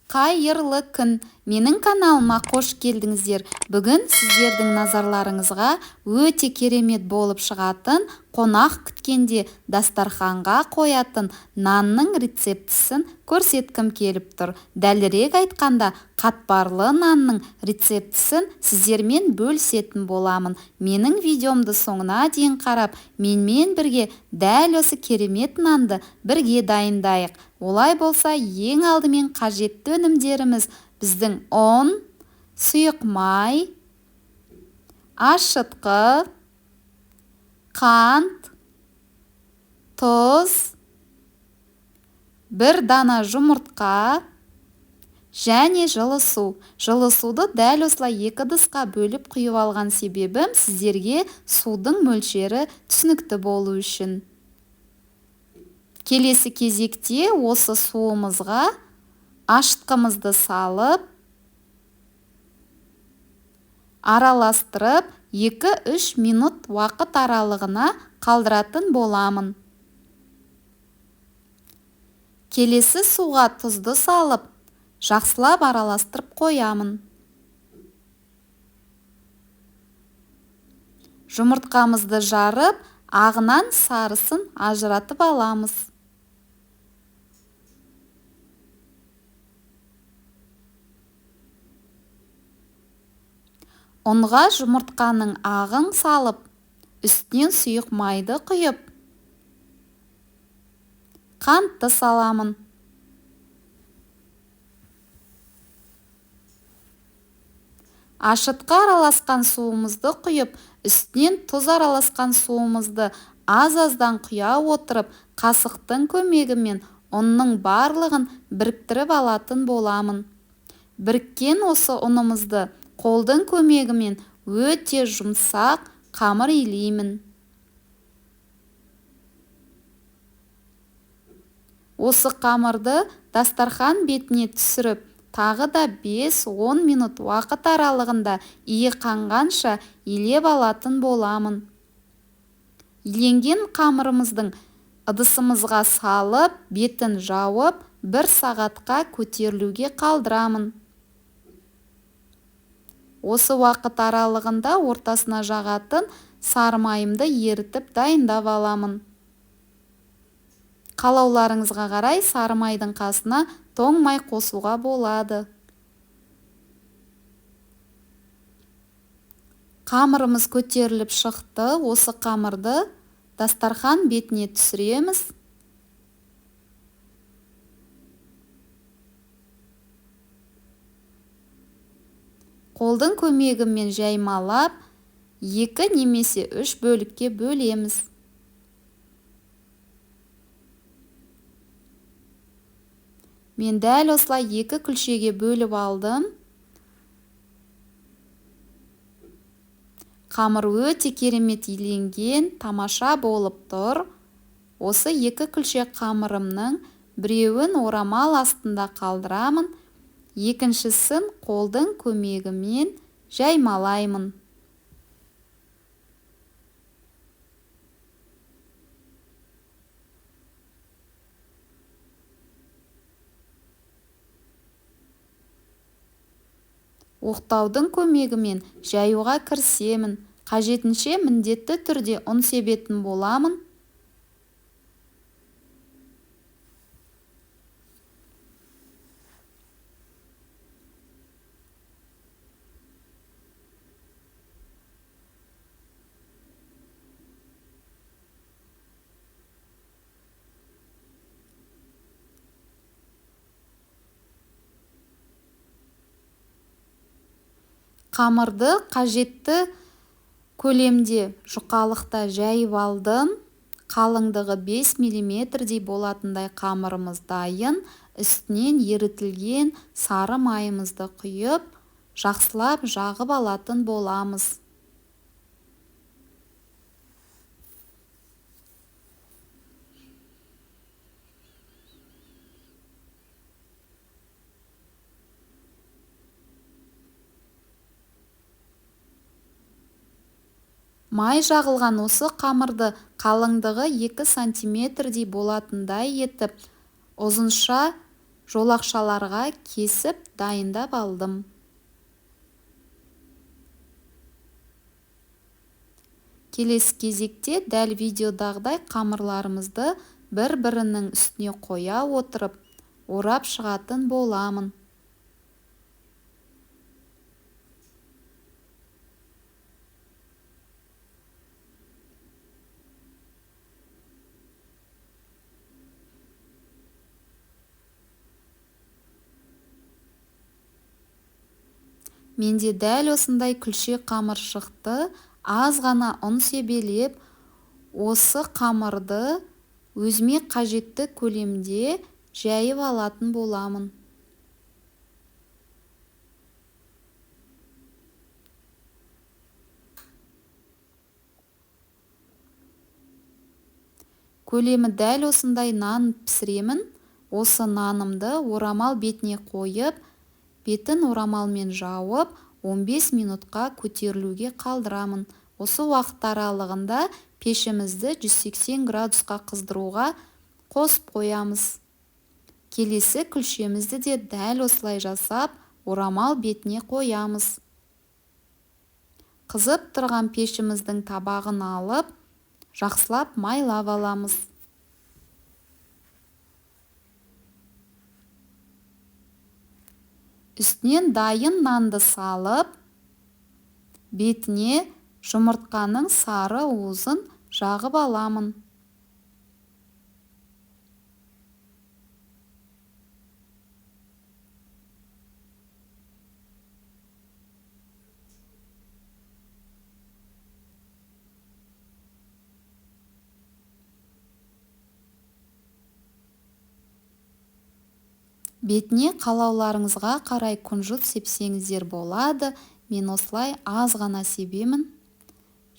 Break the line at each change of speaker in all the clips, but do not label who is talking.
Қайырлы күн, менің каналыма қош келдіңіздер. Бүгін сіздердің назарларыңызға өте керемет болып шығатын, қонақ күткенде дастарханға қоятын нанның рецептісін көрсеткім келіп тұр. Дәлірек айтқанда, қатпарлы нанның рецептісін сіздермен бөлісетін боламын. Менің видеомды соңына дейін қарап, менімен бірге дәл осы керемет нанды бірге дайындайық. Олай болса, ең алдымен қажетті өнімдеріміз біздің ұн, сұйық май, ашытқы, қант, тұз, бір дана жұмыртқа және жылы су. Жылы суды дәл осылай 2 ыдысқа бөліп құйып алған себебім сіздерге судың мөлшері түсінікті болу үшін. Келесі кезекте осы суымызға ашытқымызды салып, араластырып 2-3 минут уақыт аралығына қалдыратын боламын. Келесі суға тұзды салып, жақсылап араластырып қоямын. Жұмыртқамызды жарып, ағынан сарысын ажыратып аламыз. Ұнға жұмыртқаның ағын салып, үстінен сұйық майды құйып, қантты саламын. Ашытқы араласқан суымызды құйып, үстінен тұз араласқан суымызды аз-аздан құя отырып, қасықтың көмегімен ұнның барлығын біріктіріп алатын боламын. Біріккен осы ұнымызды қолдың көмегімен өте жұмсақ қамыр илеймін. Осы қамырды дастархан бетіне түсіріп, тағы да 5-10 минут уақыт аралығында иі қанғанша илеп алатын боламын. Иленген қамырымыздың ыдысымызға салып, бетін жауып, 1 сағатқа көтерілуге қалдырамын. Осы уақыт аралығында ортасына жағатын сары майымды ерітіп дайындап аламын. Қалауларыңызға қарай сары майдың қасына тоң май қосуға болады. Қамырымыз көтеріліп шықты. Осы қамырды дастархан бетіне түсіреміз. Қолдың көмегімен жаймалап, 2 немесе 3 бөлікке бөлеміз. Мен дәл осылай 2 күлшеге бөліп алдым. Қамыр өте керемет иленген, тамаша болып тұр. Осы 2 күлше қамырымның біреуін орамал астында қалдырамын. Екіншісін қолдың көмегімен жаймалаймын. Оқтаудың көмегімен жаюға кірісемін. Қажетінше міндетті түрде ұн себетін боламын. Қамырды қажетті көлемде жұқалықта жайып алдым. Қалыңдығы 5 мм-дей болатындай қамырымыз дайын. Үстінен ерітілген сары майымызды құйып, жақсылап жағып алатын боламыз. Май жағылған осы қамырды қалыңдығы 2 сантиметрдей болатындай етіп, ұзынша жолақшаларға кесіп дайындап алдым. Келесі кезекте дәл видеодағыдай қамырларымызды бір-бірінің үстіне қоя отырып, орап шығатын боламын. Менде дәл осындай күлше қамыр шықты. Аз ғана ұн себелеп, осы қамырды өзіме қажетті көлемде жайып алатын боламын. Көлемі дәл осындай нан пісіремін. Осы нанымды орамал бетіне қойып, бетін орамалмен жауып, 15 минутқа көтерілуге қалдырамын. Осы уақыт аралығында пешімізді 180 градусқа қыздыруға қосып қоямыз. Келесі күлшемізді де дәл осылай жасап, орамал бетіне қоямыз. Қызып тұрған пешіміздің табағын алып, жақсылап майлап аламыз. Үстінен дайын нанды салып, бетіне жұмыртқаның сары уызын жағып аламын. Бетіне қалауларыңызға қарай күнжіт сепсеңіздер болады. Мен осылай аз ғана себемін.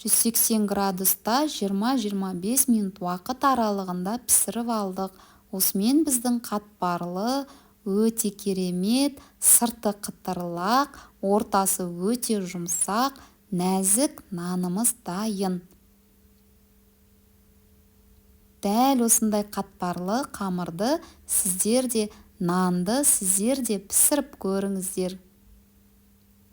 180 градуста 20-25 минут уақыт аралығында пісіріп алдық. Осымен біздің қатпарлы, өте керемет, сырты қытырлақ, ортасы өте жұмсақ, нәзік нанымыз дайын. Дәл осындай қатпарлы қамырды нанды сіздер де пісіріп көріңіздер.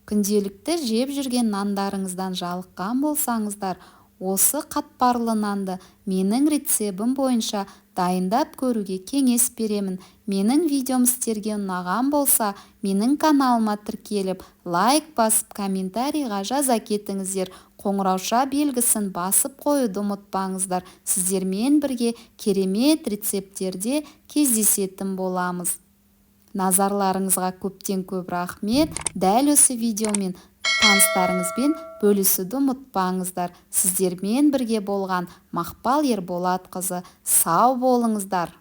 Күнделікті жеп жүрген нандарыңыздан жалыққан болсаңыздар, осы қатпарлы нанды менің рецебім бойынша дайындап көруге кеңес беремін. Менің видеом сіздерге ұнаған болса, менің каналыма тіркеліп, лайк басып, комментарийға жаза кетіңіздер. Қоңырауша белгісін басып қоюды ұмытпаңыздар. Сіздермен бірге керемет рецепттерде кездесетін боламыз. Назарларыңызға көптен көп рахмет. Дәл осы видеомен таныстарыңызбен бөлісуді ұмытпаңыздар. Сіздермен бірге болған Мақпал Ерболатқызы. Сау болыңыздар.